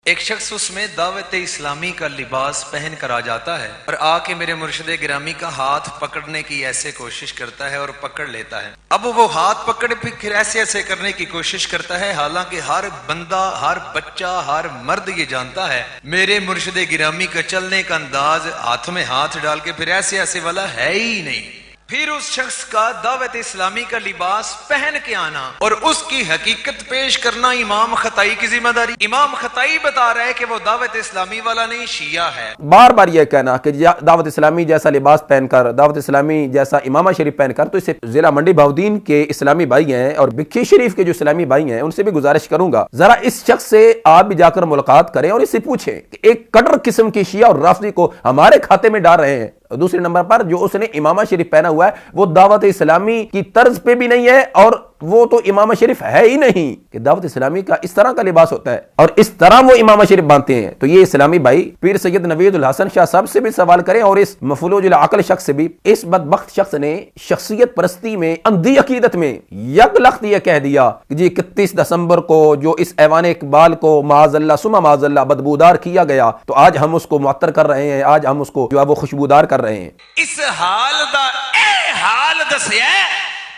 ایک شخص اس میں دعوت اسلامی کا لباس پہن کر آ جاتا ہے اور آ کے میرے مرشد گرامی کا ہاتھ پکڑنے کی ایسے کوشش کرتا ہے اور پکڑ لیتا ہے. اب وہ ہاتھ پکڑ پھر ایسے ایسے کرنے کی کوشش کرتا ہے، حالانکہ ہر بندہ، ہر بچہ، ہر مرد یہ جانتا ہے میرے مرشد گرامی کا چلنے کا انداز ہاتھ میں ہاتھ ڈال کے پھر ایسے ایسے والا ہے ہی نہیں. پھر اس شخص کا دعوت اسلامی کا لباس پہن کے آنا اور اس کی حقیقت پیش کرنا امام خطائی کی ذمہ داری. امام خطائی بتا رہا ہے کہ وہ دعوت اسلامی والا نہیں، شیعہ ہے. بار بار یہ کہنا کہ دعوت اسلامی جیسا لباس پہن کر، دعوت اسلامی جیسا امامہ شریف پہن کر، تو اسے ضلع منڈی بہاؤالدین کے اسلامی بھائی ہیں اور بکھی شریف کے جو اسلامی بھائی ہیں ان سے بھی گزارش کروں گا ذرا اس شخص سے آپ بھی جا کر ملاقات کریں اور اس سے پوچھیں کہ ایک کٹر قسم کی شیعہ اور رافضی کو ہمارے کھاتے میں ڈال رہے ہیں. دوسرے نمبر پر جو اس نے امامہ شریف پہنا ہوا ہے وہ دعوت اسلامی کی طرز پہ بھی نہیں ہے اور وہ تو امامہ شریف ہے ہی نہیں کہ دعوت اسلامی کا اس طرح کا لباس ہوتا ہے اور اس طرح وہ امامہ شریف باندھتے ہیں. تو یہ اسلامی بھائی پیر سید نوید الحسن شاہ صاحب سے بھی سوال کریں اور اس مفلوج العقل شخص سے بھی. اس بدبخت شخص نے شخصیت پرستی میں، اندھی عقیدت میں یک لخت یہ کہہ دیا کہ جی 31 دسمبر کو جو اس ایوان اقبال کو معاذ اللہ ثم معاذ اللہ بدبودار کیا گیا تو آج ہم اس کو معطر کر رہے ہیں، آج ہم اس کو جو ہے وہ خوشبودار کر رہے ہیں. اس حال دا اے حال دسیا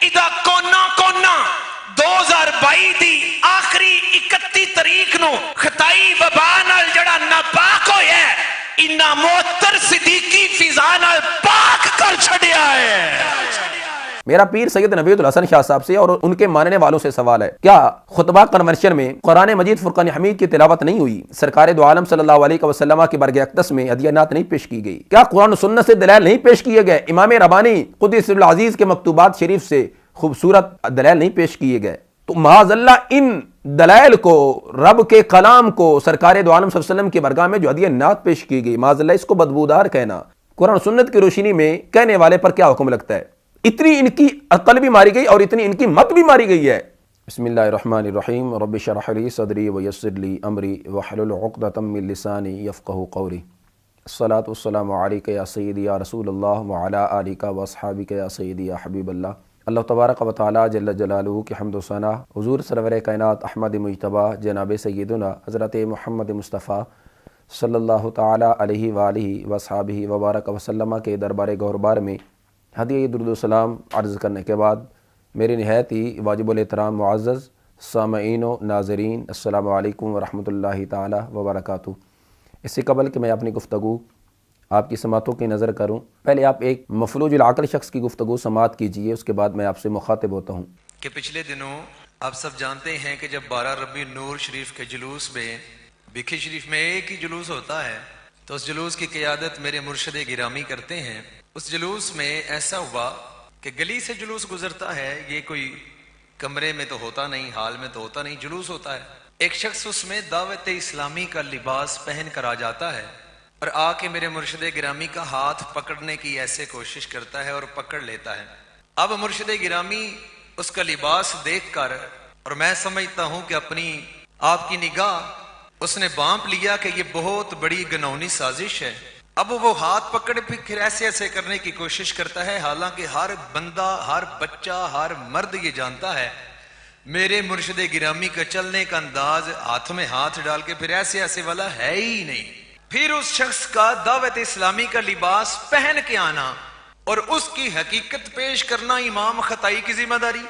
ادا کونا کونا 2022 دی آخری 31 تاریخ نو خطائی وبا نال جڑا ناپاک ہویا ہے انہاں معطر صدیقی فضا نال پاک کر چھڈیا ہے. میرا پیر سید نوید الحسن شاہ صاحب سے اور ان کے ماننے والوں سے سوال ہے، کیا خطبہ کنورشن میں قرآن مجید فرقان حمید کی تلاوت نہیں ہوئی؟ سرکار دو عالم صلی اللہ علیہ وسلم کی برگ اقدس میں ہدیانات نہیں پیش کی گئی؟ کیا قرآن و سنت سے دلائل نہیں پیش کیے گئے؟ امام ربانی قدس العزیز کے مکتوبات شریف سے خوبصورت دلائل نہیں پیش کیے گئے؟ تو معاذ اللہ ان دلائل کو، رب کے کلام کو، سرکار دو عالم صلی اللہ علیہ وسلم کی برگاہ میں جو ہدیانات پیش کی گئی، معاذ اللہ اس کو بدبودار کہنا قرآن و سنت کی روشنی میں کہنے والے پر کیا حکم لگتا ہے؟ اتنی ان کی عقل بھی ماری گئی اور اتنی ان کی مت بھی ماری گئی ہے. بسم اللہ الرحمن الرحیم. رب اشرح لی صدری ویسر لی امری واحلل عقدۃ من لسانی یفقہوا قولی. الصلاۃ والسلام علیک یا سیدی یا رسول اللہ وعلی آلک واصحابک یا سیدی یا حبیب اللہ. اللہ تبارک و تعالی جل جلالہ کی حمد و ثنا حضور سرور کائنات احمد مجتبی جناب سیدنا حضرت محمد مصطفیٰ صلی اللہ تعالی علیہ وآلہ وصحابہ وبارک وسلم کے دربار گوربار میں ہدیہ درود و سلام عرض کرنے کے بعد میرے نہایت ہی واجب الاحترام معزز سامعین و ناظرین السلام علیکم ورحمۃ اللہ تعالی وبرکاتہ. اس سے قبل کہ میں اپنی گفتگو آپ کی سماعتوں کی نظر کروں، پہلے آپ ایک مفلوج العقل شخص کی گفتگو سماعت کیجئے، اس کے بعد میں آپ سے مخاطب ہوتا ہوں. کہ پچھلے دنوں آپ سب جانتے ہیں کہ جب 12 ربیع النور شریف کے جلوس میں بکھی شریف میں ایک ہی جلوس ہوتا ہے تو اس جلوس کی قیادت میرے مرشد گرامی کرتے ہیں. اس جلوس میں ایسا ہوا کہ گلی سے جلوس گزرتا ہے، یہ کوئی کمرے میں تو ہوتا نہیں، حال میں تو ہوتا نہیں، جلوس ہوتا ہے. ایک شخص اس میں دعوت اسلامی کا لباس پہن کر آ جاتا ہے اور آ کے میرے مرشد گرامی کا ہاتھ پکڑنے کی ایسے کوشش کرتا ہے اور پکڑ لیتا ہے. اب مرشد گرامی اس کا لباس دیکھ کر، اور میں سمجھتا ہوں کہ اپنی آپ کی نگاہ اس نے بانپ لیا کہ یہ بہت بڑی گناونی سازش ہے. اب وہ ہاتھ پکڑ پھر ایسے ایسے کرنے کی کوشش کرتا ہے، حالانکہ ہر بندہ، ہر بچہ، ہر مرد یہ جانتا ہے میرے مرشد گرامی کا چلنے کا انداز ہاتھ میں ہاتھ ڈال کے پھر ایسے ایسے والا ہے ہی نہیں. پھر اس شخص کا دعوت اسلامی کا لباس پہن کے آنا اور اس کی حقیقت پیش کرنا امام خطائی کی ذمہ داری.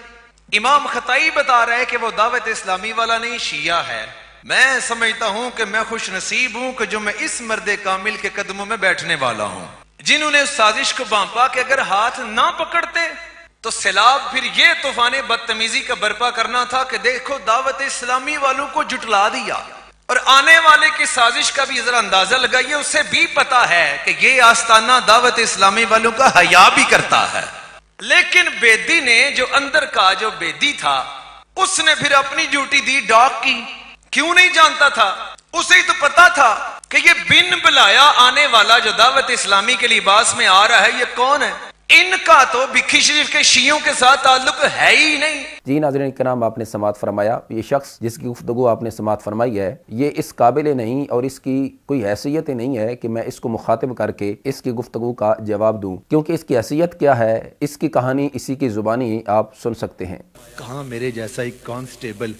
امام خطائی بتا رہا ہے کہ وہ دعوت اسلامی والا نہیں، شیعہ ہے. میں سمجھتا ہوں کہ میں خوش نصیب ہوں کہ جو میں اس مرد کامل کے قدموں میں بیٹھنے والا ہوں جنہوں نے اس سازش کو بانپا کہ اگر ہاتھ نہ پکڑتے تو سیلاب پھر یہ طوفان بدتمیزی کا برپا کرنا تھا کہ دیکھو دعوت اسلامی والوں کو جھٹلا دیا. اور آنے والے کی سازش کا بھی ذرا اندازہ لگائیے، اسے بھی پتا ہے کہ یہ آستانہ دعوت اسلامی والوں کا حیا بھی کرتا ہے. لیکن بیدی نے جو اندر کا جو بیدی تھا اس نے پھر اپنی ڈیوٹی دی ڈاک کی. کیوں نہیں جانتا تھا؟ اسے ہی تو پتا تھا کہ یہ بن بلایا آنے والا جو دعوت اسلامی کے لباس میں آ رہا ہے یہ کون ہے. ان کا تو بکھی شریف کے شیعوں کے ساتھ تعلق ہے ہی نہیں. جی ناظرین کرام، آپ نے سماعت فرمایا. یہ شخص جس کی گفتگو آپ نے سماعت فرمائی ہے یہ اس قابل نہیں اور اس کی کوئی حیثیت نہیں ہے کہ میں اس کو مخاطب کر کے اس کی گفتگو کا جواب دوں، کیونکہ اس کی حیثیت کیا ہے، اس کی کہانی اسی کی زبانی آپ سن سکتے ہیں. کہاں میرے جیسا ایک کانسٹیبل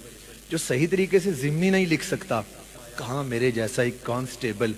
جو صحیح طریقے سے ضمنی نہیں لکھ سکتا، کہاں میرے جیسا ایک کانسٹیبل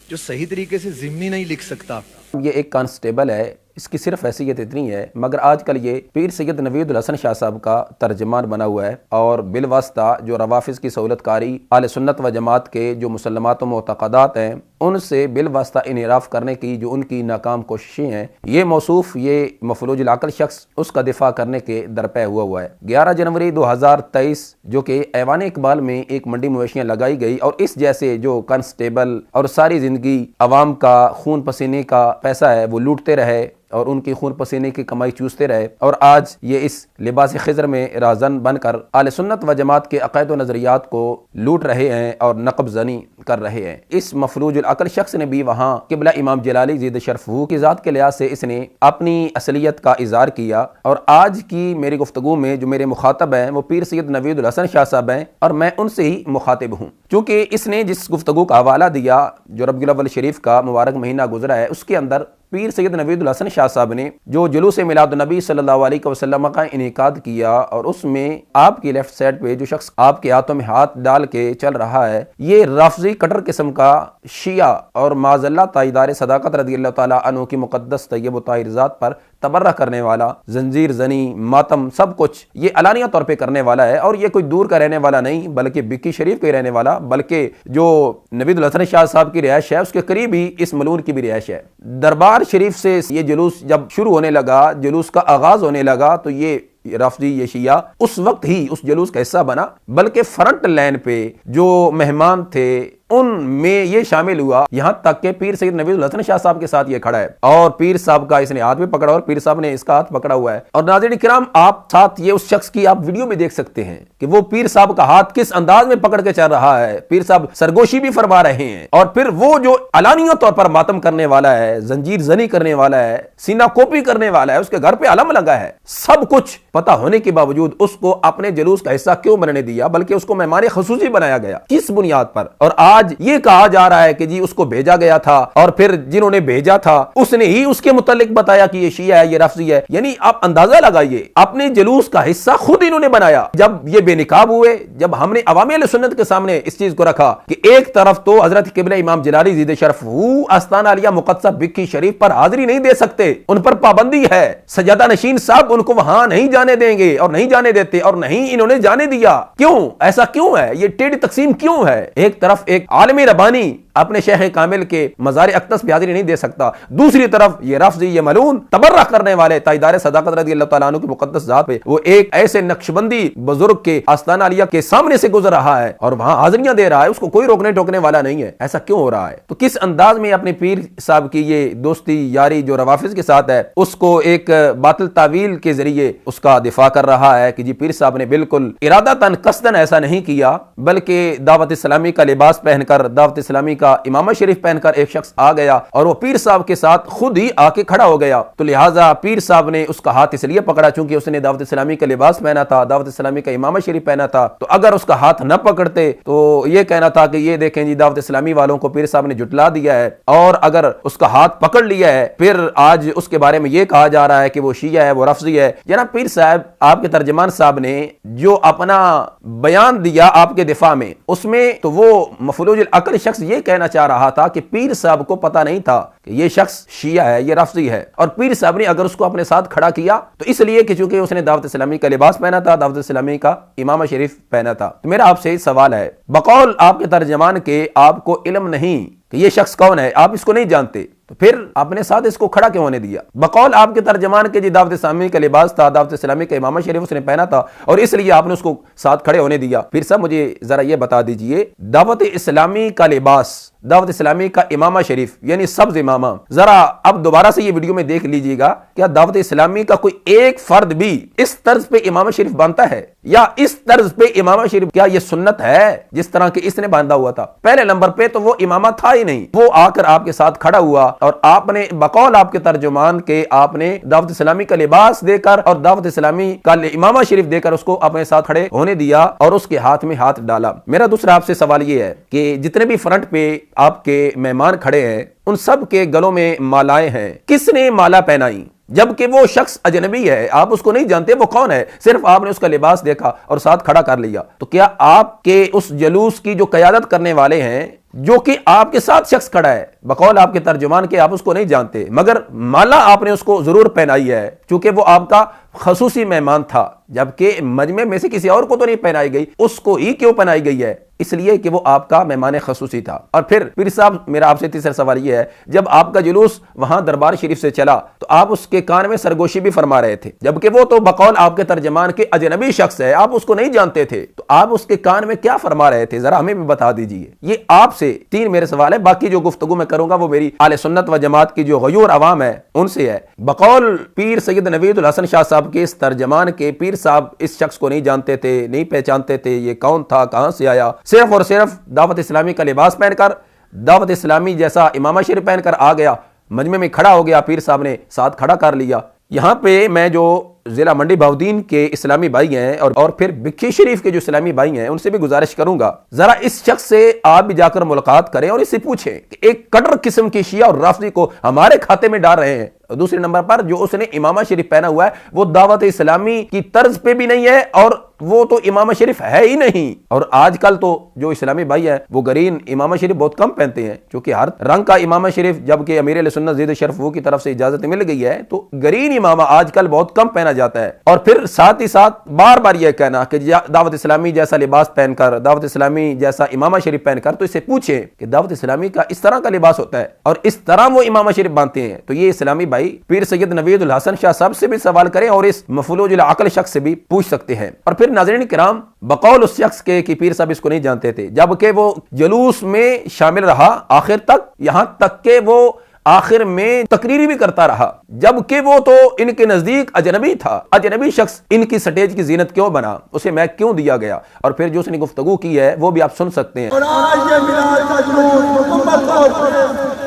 جو صحیح طریقے سے ضمنی نہیں لکھ سکتا. یہ ایک کانسٹیبل ہے, اس کی صرف حیثیت اتنی ہے, مگر آج کل یہ پیر سید نوید الحسن شاہ صاحب کا ترجمان بنا ہوا ہے, اور بالواسطہ جو روافظ کی سہولت کاری اہل سنت و جماعت کے جو مسلمات و معتقدات ہیں ان سے بالواسطہ انحراف کرنے کی جو ان کی ناکام کوششیں ہیں, یہ موصوف یہ مفلوج العقل شخص اس کا دفاع کرنے کے درپے ہوا ہے. 11 جنوری 2023 جو کہ ایوان اقبال میں ایک منڈی مویشیاں لگائی گئی, اور اس جیسے جو کانسٹیبل اور ساری زندگی عوام کا خون پسینے کا پیسہ ہے وہ لوٹتے رہے اور ان کی خون پسینے کی کمائی چوستے رہے, اور آج یہ اس لباس خضر میں راہزن بن کر اہل سنت و جماعت کے عقائد و نظریات کو لوٹ رہے ہیں اور نقب زنی کر رہے ہیں. اس مفلوج العقل شخص نے بھی وہاں قبلہ امام جلالی زید شرفہ کی ذات کے لحاظ سے اس نے اپنی اصلیت کا اظہار کیا, اور آج کی میری گفتگو میں جو میرے مخاطب ہیں وہ پیر سید نوید الحسن شاہ صاحب ہیں, اور میں ان سے ہی مخاطب ہوں, چونکہ اس نے جس گفتگو کا حوالہ دیا جو ربیع الاول شریف کا مبارک مہینہ گزرا ہے اس کے اندر پیر سید نوید الحسن شاہ صاحب نے جو جلوس میلاد النبی صلی اللہ علیہ وسلم کا انعقاد کیا, اور اس میں آپ کی لیفٹ سائڈ پہ جو شخص آپ کے ہاتھوں میں ہاتھ ڈال کے چل رہا ہے یہ رافضی کٹر قسم کا شیعہ اور معاذ اللہ تائیدار صداقت رضی اللہ تعالیٰ عنہ کی مقدس طیب و طاہر ذات پر تبرہ کرنے والا, زنجیر زنی, ماتم سب کچھ یہ علانیہ طور پہ کرنے والا ہے, اور یہ کوئی دور کا رہنے والا نہیں بلکہ بکی شریف کا رہنے والا, بلکہ جو نوید الحسن شاہ صاحب کی رہائش ہے اس کے قریب ہی اس ملعون کی بھی رہائش ہے. دربار شریف سے یہ جلوس جب شروع ہونے لگا, جلوس کا آغاز ہونے لگا, تو یہ رافضی یہ شیعہ اس وقت ہی اس جلوس کا حصہ بنا, بلکہ فرنٹ لائن پہ جو مہمان تھے ان میں یہ شامل ہوا, یہاں تک کہ پیر سید نوید الحسن شاہ صاحب کے ساتھ یہ کھڑا ہے, اور پیر صاحب کا اس نے ہاتھ بھی پکڑا اور پیر صاحب نے اس کا ہاتھ پکڑا ہوا ہے. اور ناظرین کرام آپ ساتھ یہ اس شخص کی آپ ویڈیو میں دیکھ سکتے ہیں کہ وہ پیر صاحب کا ہاتھ کس انداز میں پکڑ کے چل رہا ہے, پیر صاحب سرگوشی بھی فرما رہے ہیں, اور پھر وہ جو علانیہ طور پر ماتم کرنے والا ہے, زنجیر زنی کرنے والا ہے, سینہ کوپی کرنے والا ہے, اس کے گھر پہ علم لگا ہے, سب کچھ پتہ ہونے کے باوجود اس کو اپنے جلوس کا حصہ کیوں بننے دیا, بلکہ اس کو مہمان خصوصی بنایا گیا, کس بنیاد پر؟ اور آج یہ کہا جا رہا ہے کہ جی اس کو بھیجا گیا تھا, اور پھر جنہوں نے بھیجا تھا اس نے ہی اس کے متعلق بتایا کہ یہ شیعہ ہے, یہ رافضی ہے. یعنی آپ اندازہ لگائیے اپنے جلوس کا حصہ خود انہوں نے بنایا. جب یہ بے نقاب ہوئے, جب ہم نے عوام اہل سنت کے سامنے اس چیز کو رکھا کہ ایک طرف تو حضرت قبلہ امام جلالی زید شرفہ آستانہ عالیہ مقدسہ بکی شریف پر حاضری نہیں دے سکتے, ان پر پابندی ہے, سجادہ نشین صاحب ان کو وہاں نہیں جانے دیں گے اور نہیں جانے دیتے, اور نہیں انہوں نے جانے دیا. کیوں ایسا کیوں ہے؟ یہ ٹیڑھی تقسیم کیوں ہے؟ ایک طرف ایک عالم ربانی اپنے شیخ کامل کے مزار اقدس پہ حاضری نہیں دے سکتا, دوسری طرف یہ رافضی یہ ملعون تبرہ کرنے والے تائیدار صداقت رضی اللہ تعالیٰ عنہ کی مقدس ذات پہ وہ ایک ایسے نقشبندی بزرگ کے آستانہ علیہ کے سامنے سے گزر رہا ہے اور وہاں حاضریاں دے رہا ہے, اس کو کوئی روکنے ٹوکنے والا نہیں ہے. ایسا کیوں ہو رہا ہے؟ تو کس انداز میں اپنے پیر صاحب کی یہ دوستی یاری جو روافظ کے ساتھ ہے اس کو ایک باطل تعویل کے ذریعے اس کا دفاع کر رہا ہے کہ جی پیر صاحب نے بالکل ارادتاً قصداً ایسا نہیں کیا, بلکہ دعوت اسلامی کا لباس پہن کر, دعوت اسلامی کا امامہ شریف پہن کر ایک شخص آ گیا اور وہ پیر صاحب کے ساتھ خود ہی آ کے کھڑا ہو گیا. تو لہٰذا پیر صاحب نے اس کا ہاتھ اس لیے پکڑا چونکہ اس نے دعوت اسلامی کا لباس پہنا تھا, دعوت اسلامی کا امامہ شریف پہنا تھا. تو اگر اس کا ہاتھ نہ پکڑتے تو یہ کہنا تھا کہ یہ دیکھیں جی دعوت اسلامی والوں کو پیر صاحب نے جھٹلا دیا ہے, اور اگر اس کا ہاتھ پکڑ لیا ہے پھر آج اس کے بارے میں یہ کہا جا رہا ہے کہ وہ شیعہ ہے, وہ رافضی ہے. جناب پیر صاحب آپ کے ترجمان صاحب نے جو اپنا بیان دیا آپ کے دفاع میں, اس میں تو وہ مفلوج العقل شخص یہ کہنا چاہ رہا تھا کہ پیر صاحب کو پتہ نہیں تھا کہ یہ شخص شیعہ ہے, یہ رافضی ہے, اور پیر صاحب نے اگر اس کو اپنے ساتھ کھڑا کیا تو اس لیے کہ چونکہ اس نے دعوت اسلامی کا لباس پہنا تھا, دعوت اسلامی کا امامہ شریف پہنا تھا. تو میرا آپ سے سوال ہے, بقول آپ کے ترجمان کے آپ کو علم نہیں کہ یہ شخص کون ہے, آپ اس کو نہیں جانتے, تو پھر آپ نے ساتھ اس کو کھڑا کیوں ہونے دیا؟ بقول آپ کے ترجمان کے جی دعوت اسلامی کا لباس تھا, دعوت اسلامی کا امامہ شریف اس نے پہنا تھا, اور اس لیے آپ نے اس کو ساتھ کھڑے ہونے دیا. پھر صاحب مجھے ذرا یہ بتا دیجئے, دعوت اسلامی کا لباس, دعوت اسلامی کا امامہ شریف یعنی سبز امامہ, ذرا اب دوبارہ سے یہ ویڈیو میں دیکھ لیجئے گا, کیا دعوت اسلامی کا کوئی ایک فرد بھی اس طرز پہ امامہ شریف باندھتا ہے؟ یا اس طرز پہ امامہ شریف کیا یہ سنت ہے جس طرح کہ اس نے باندھا ہوا تھا؟ پہلے نمبر پہ تو وہ امامہ تھا ہی نہیں, وہ آ کر آپ کے ساتھ کھڑا ہوا اور آپ نے بقول آپ کے ترجمان کے آپ نے دعوت اسلامی کا لباس دے کر اور دعوت اسلامی کا امامہ شریف دے کر اس کو اپنے ساتھ کھڑے ہونے دیا اور اس کے ہاتھ میں ہاتھ ڈالا. میرا دوسرا آپ سے سوال یہ ہے کہ جتنے بھی فرنٹ پہ آپ کے مہمان کھڑے ہیں ان سب کے گلوں میں مالائیں ہیں, کس نے مالا پہنائی؟ جبکہ وہ شخص اجنبی ہے، آپ اس کو نہیں جانتے وہ کون ہے، صرف آپ نے اس کا لباس دیکھا اور ساتھ کھڑا کر لیا، تو کیا آپ کے اس جلوس کی جو قیادت کرنے والے ہیں، جو کہ آپ کے ساتھ شخص کھڑا ہے، بقول آپ کے ترجمان کے آپ اس کو نہیں جانتے، مگر مالا آپ نے اس کو ضرور پہنائی ہے چونکہ وہ آپ کا خصوصی مہمان تھا، جبکہ مجمع میں سے کسی اور کو تو نہیں پہنائی گئی، اس کو ہی کیوں پہنائی گئی ہے؟ اس لیے کہ وہ آپ کا مہمان خصوصی تھا۔ اور پھر پیر صاحب میرا آپ سے تیسرا سوال یہ ہے، جب آپ کا جلوس وہاں دربار شریف سے چلا تو آپ اس کے کان میں سرگوشی بھی فرما رہے تھے، جبکہ وہ تو بقول آپ کے ترجمان کے اجنبی شخص ہے، آپ اس کو نہیں جانتے تھے، تو آپ اس کے کان میں کیا فرما رہے تھے، ذرا ہمیں بھی بتا دیجئے۔ یہ آپ سے تین میرے سوال ہے، باقی جو گفتگو میں کروں گا وہ میری اہل سنت و جماعت کی جو غیور عوام ہے ان سے ہے۔ بقول پیر سید نوید الحسن شاہ صاحب کے اس ترجمان کے، پیر صاحب اس شخص کو نہیں جانتے تھے، نہیں پہچانتے تھے یہ کون تھا، کہاں سے آیا، صرف اور صرف دعوت اسلامی کا لباس پہن کر، دعوت اسلامی جیسا امامہ شریف پہن کر آ گیا، مجمع میں کھڑا ہو گیا، پیر صاحب نے ساتھ کھڑا کر لیا۔ یہاں پہ میں جو ضلع منڈی بہاؤالدین کے اسلامی بھائی ہیں اور پھر بکھی شریف کے جو اسلامی بھائی ہیں ان سے بھی گزارش کروں گا، ذرا اس شخص سے آپ بھی جا کر ملاقات کریں اور اس سے پوچھیں کہ ایک کٹر قسم کی شیعہ اور رافضی کو ہمارے کھاتے میں ڈال رہے ہیں۔ دوسرے نمبر پر جو اس نے امامہ شریف پہنا ہوا ہے وہ دعوت اسلامی کی طرز پہ بھی نہیں ہے اور وہ تو امامہ شریف ہے ہی نہیں۔ اور آج کل تو جو اسلامی بھائی ہیں وہ گرین امامہ شریف بہت کم پہنتے ہیں، کیونکہ ہر رنگ کا امامہ شریف، جبکہ امیر اہل سنت زید شرف کی طرف سے اجازت مل گئی ہے، تو گرین امامہ آج کل بہت کم پہنا جاتا ہے۔ اور پھر ساتھ ہی ساتھ بار بار یہ کہنا کہ دعوت اسلامی جیسا لباس پہن کر، دعوت اسلامی جیسا امامہ شریف پہن کر، تو اس سے پوچھیں کہ دعوت اسلامی کا اس طرح کا لباس ہوتا ہے اور اس طرح وہ امامہ شریف باندھتے ہیں، تو یہ اسلامی بھائی پیر سید نوید الحسن شاہ صاحب سے بھی سوال کریں اور اس مفلوج العقل شخص سے بھی پوچھ سکتے ہیں۔ اور پھر ناظرین کرام، بقول اس شخص کے کہ پیر صاحب اس کو نہیں جانتے تھے، جبکہ وہ جلوس میں شامل رہا آخر تک، یہاں تک کہ وہ آخر میں تقریری بھی کرتا رہا، جبکہ وہ تو ان کے نزدیک اجنبی تھا، اجنبی شخص ان کی سٹیج کی زینت کیوں بنا، اسے میں کیوں دیا گیا، اور پھر جو اس نے گفتگو کی ہے وہ بھی آپ سن سکتے ہیں۔ اور آج یہ میلاد کا جلوس مکمل طور پر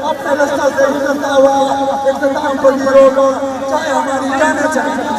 اپنے رستہ سے گزرتا ہوا اختتام کو دیا ہوگا، چاہے ہماری جانیں چاہیے۔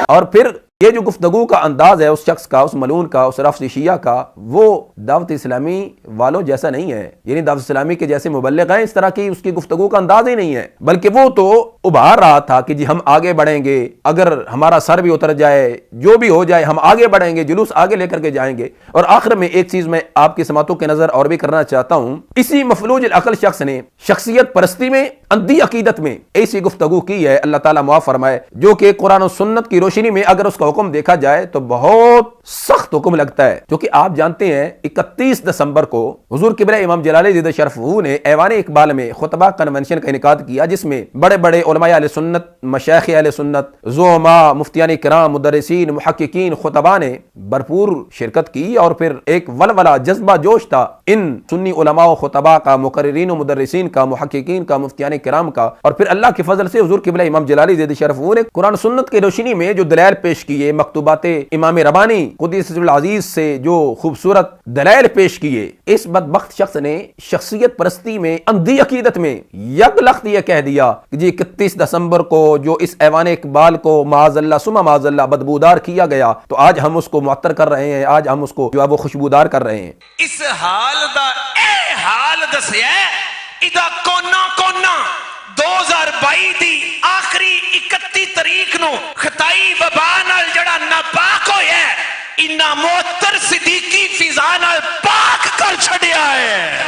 اور پھر یہ جو گفتگو کا انداز ہے اس شخص کا، اس ملعون کا، اس رافضی شیعہ کا، وہ دعوت اسلامی والوں جیسا نہیں ہے، یعنی دعوت اسلامی کے جیسے مبلغ ہیں اس طرح کی اس کی گفتگو کا انداز ہی نہیں ہے، بلکہ وہ تو ابھار رہا تھا کہ جی ہم آگے بڑھیں گے، اگر ہمارا سر بھی اتر جائے، جو بھی ہو جائے، ہم آگے بڑھیں گے، جلوس آگے لے کر کے جائیں گے۔ اور آخر میں ایک چیز میں آپ کی سماعتوں کے نظر اور بھی کرنا چاہتا ہوں، اسی مفلوج العقل شخص نے شخصیت پرستی میں، اندھی عقیدت میں ایسی گفتگو کی ہے، اللہ تعالیٰ معاف فرمائے، جو کہ قرآن و سنت کی روشنی میں اگر اس کا حکم دیکھا جائے تو بہت سخت حکم لگتا ہے، کیونکہ آپ جانتے ہیں 31 دسمبر کو حضور قبلہ امام جلال زیدہ شرف نے ایوان اقبال میں خطبہ کنونشن کا انعقاد کیا، جس میں بڑے بڑے علماء اہل سنت، مشائخ اہل سنت، زعماء، مفتیان کرام، مدرسین، محققین، خطباء نے بھرپور شرکت کی، اور پھر ایک ولولہ، جذبہ جوش تھا ان سنی علماء و خطباء کا، مقررین و مدرسین کا، محققین کا، مفتیان کرام کا۔ اور پھر اللہ کے فضل سے حضور قبلہ امام جلالی زیدہ شرف نے قرآن سنت کی روشنی میں جو دلائل پیش کیے، مکتوبات امام ربانی قدس العزیز سے جو خوبصورت دلائل پیش کیے، اس بدبخت شخص نے شخصیت پرستی میں، اندھی عقیدت میں یک لخت یہ کہہ دیا کہ جی 31 دسمبر کو جو اس ایوان اقبال کو معاذ اللہ ثم معاذ اللہ بدبودار کیا گیا، تو آج ہم اس کو معطر کر رہے ہیں، آج ہم اس کو جو ہے وہ خوشبودار کر رہے ہیں۔ اس حال دا اے حال دسیا ادا کونا کونا 2022 دی آخری 31 تاریخ نو خطائی وبا نال جڑا ناپاک ہویا ہے، انہاں معطر صدیقی فضا نال پاک کر چھڑیا ہے۔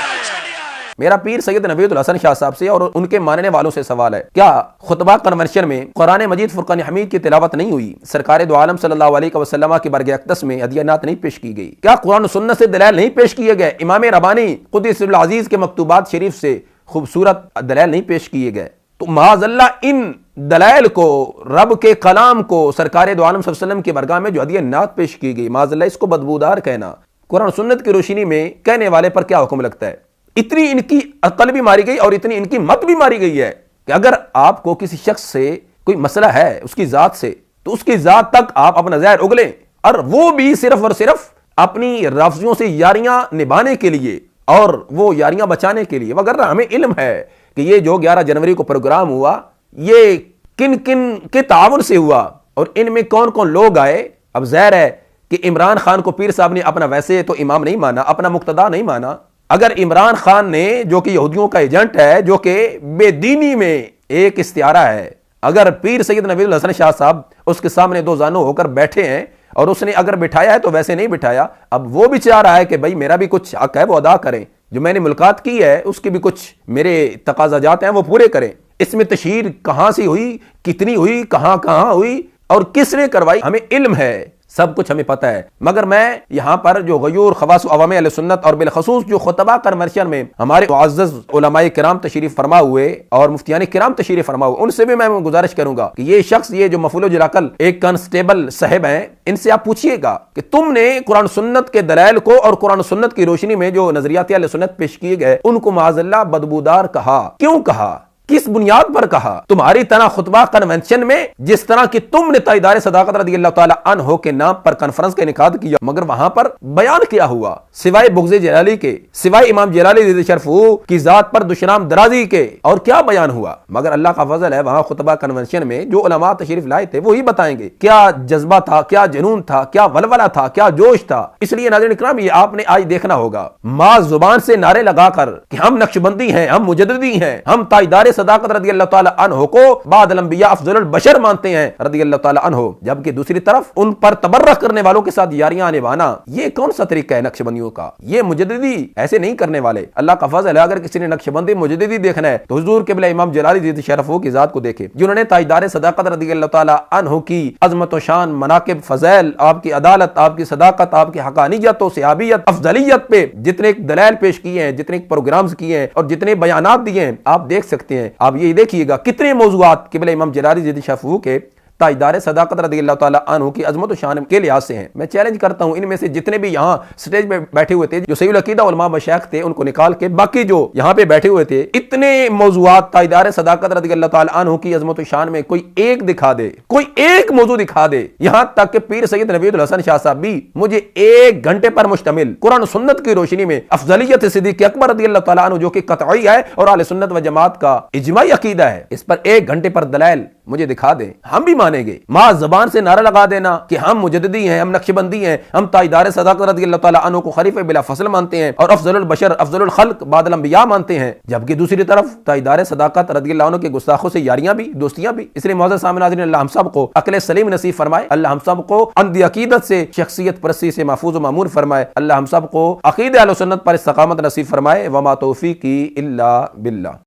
میرا پیر سید نوید الحسن شاہ صاحب سے اور ان کے ماننے والوں سے سوال ہے، کیا خطبہ کنونشن میں قرآن مجید فرقان حمید کی تلاوت نہیں ہوئی؟ سرکار دو عالم صلی اللہ علیہ وسلم کی برگ اقدس میں ہدیانات نہیں پیش کی گئی؟ کیا قرآن و سنت سے دلائل نہیں پیش کیے گئے؟ امام ربانی قدس العزیز کے مکتوبات شریف سے خوبصورت دلائل نہیں پیش کیے گئے؟ تو معاذ اللہ ان دلائل کو، رب کے کلام کو، سرکار دو عالم صلی اللہ علیہ وسلم کی برگاہ میں جو ہدیانات پیش کی گئی، معاذ اللہ اس کو بدبودار کہنا، قرآن و سنت کی روشنی میں کہنے والے پر کیا حکم لگتا ہے؟ اتنی ان کی عقل بھی ماری گئی اور اتنی ان کی مت بھی ماری گئی ہے کہ اگر آپ کو کسی شخص سے کوئی مسئلہ ہے اس کی ذات سے، تو اس کی ذات تک آپ اپنا ظاہر اگلیں، اور وہ بھی صرف اور صرف اپنی رافضیوں سے یاریاں نبھانے کے لیے اور وہ یاریاں بچانے کے لیے، وگرنہ ہمیں علم ہے کہ یہ جو 11 جنوری کو پروگرام ہوا یہ کن کن کے تعاون سے ہوا اور ان میں کون کون لوگ آئے۔ اب ظاہر ہے کہ عمران خان کو پیر صاحب نے اپنا ویسے تو امام نہیں مانا، اپنا مقتدا نہیں مانا، اگر عمران خان نے جو کہ یہودیوں کا ایجنٹ ہے، جو کہ بے دینی میں ایک استعارہ ہے، اگر پیر سید نوید الحسن شاہ صاحب اس کے سامنے دو زانو ہو کر بیٹھے ہیں اور اس نے اگر بٹھایا ہے تو ویسے نہیں بٹھایا، اب وہ بھی چاہ رہا ہے کہ بھائی میرا بھی کچھ حق ہے وہ ادا کریں، جو میں نے ملاقات کی ہے اس کی بھی کچھ میرے تقاضاجات ہیں وہ پورے کریں۔ اس میں تشہیر کہاں سے ہوئی، کتنی ہوئی، کہاں ہوئی اور کس نے کروائی، ہمیں علم ہے، سب کچھ ہمیں پتہ ہے۔ مگر میں یہاں پر جو غیور خواص و عوام اہل سنت اور بالخصوص جو خطبہ کنورشن میں ہمارے معزز علماء کرام تشریف فرما ہوئے اور مفتیان کرام تشریف فرما ہوئے، ان سے بھی میں گزارش کروں گا کہ یہ شخص، یہ جو مفعول جلاکل ایک کانسٹیبل صاحب ہیں، ان سے آپ پوچھئے گا کہ تم نے قرآن سنت کے دلائل کو اور قرآن سنت کی روشنی میں جو نظریات اہل سنت پیش کیے گئے ان کو معاذ اللہ بدبودار کہا، کیوں کہا، کس بنیاد پر کہا؟ تمہاری طرح خطبہ کنونشن میں جس طرح کہ تم نے تائیدار صداقت رضی اللہ تعالی عنہ کے نام پر کانفرنس کا انعقاد کیا، مگر وہاں پر بیان کیا ہوا سوائے بغض جلالی کے، سوائے امام جلالی رضی شرف کی ذات پر دشنام درازی کے، اور کیا بیان ہوا؟ مگر اللہ کا فضل ہے وہاں خطبہ کنونشن میں جو علماء تشریف لائے تھے وہی بتائیں گے کیا جذبہ تھا، کیا جنون تھا، کیا ولولہ تھا، کیا جوش تھا۔ اس لیے ناظرین کرام یہ آپ نے آج دیکھنا ہوگا، ماں زبان سے نعرے لگا کر کہ ہم نقشبندی ہیں، ہم مجددی ہیں، ہم تائیدار صداقت رضی اللہ تعالی عنہ کو بعد الانبیاء افضل البشر مانتے ہیں رضی اللہ تعالی عنہ، جبکہ دوسری طرف ان پر تبرک کرنے والوں کے ساتھ یاریاں نبھانا، یہ کون سا طریقہ ہے نقشبندیوں کا؟ یہ مجددی ایسے نہیں کرنے والے۔ اللہ کا فضل ہے اگر کسی نے نقشبندی مجددی دیکھنا ہے تو حضور قبلہ امام جلالی رضی شرف کی ذات کو دیکھے، جنہوں نے تائیدار صداقت رضی اللہ تعالی عنہ کی عظمت و شان، مناقب، فضائل، آپ کی عدالت، آپ کی صداقت، آپ کی حقانیت و صحابیت، افضلیت پہ جتنے دلائل پیش کیے ہیں، جتنے پروگرامز کیے ہیں اور جتنے بیانات دیے ہیں، آپ دیکھ سکتے ہیں۔ آپ یہ دیکھیے گا کتنے موضوعات قبلہ امام جلالی رضی شرف کے تائیدار صداقت رضی اللہ تعالی عنہ کی عظمت و شان کے لحاظ سے ہیں۔ میں چیلنج کرتا ہوں ان میں سے جتنے بھی یہاں سٹیج میں بیٹھے ہوئے تھے جو صحیح العقیدہ علماء مشائخ تھے ان کو نکال کے باقی جو یہاں پہ بیٹھے ہوئے تھے اتنے موضوعات تائیدار صداقت رضی اللہ تعالی عنہ کی عظمت و شان میں کوئی ایک دکھا دے، کوئی ایک موضوع دکھا دے، یہاں تک کہ پیر سید نوید الحسن شاہ صاحب بھی مجھے 1 گھنٹے پر مشتمل قرآن سنت کی روشنی میں افضلیت صدیق اکبر رضی اللہ تعالی عنہ جو کہ قطعی ہے اور اہل سنت و جماعت کا اجماعی عقیدہ ہے، اس پر 1 گھنٹے پر دلائل مجھے دکھا دیں، ہم بھی مانیں گے۔ ماں زبان سے نعرہ لگا دینا کہ ہم مجددی ہیں، ہم نقشبندی ہیں، ہم تائیدار صداقت رضی اللہ تعالی عنہ کو خلیفہ بلا فصل مانتے ہیں اور افضل البشر، افضل الخلق بعد الانبیاء مانتے ہیں، جبکہ دوسری طرف تائیدار صداقت رضی اللہ عنہ کے گستاخوں سے یاریاں بھی، دوستیاں بھی۔ اس لیے معزز سامعین ناظرین، اللہ ہم سب کو عقل سلیم نصیب فرمائے، اللہ ہم سب کو اندھی عقیدت سے، شخصیت پرستی سے محفوظ و معمور فرمائے، اللہ ہم سب کو عقیدہ اہل سنت پر استقامت نصیب فرمائے، وما توفیقی الا باللہ۔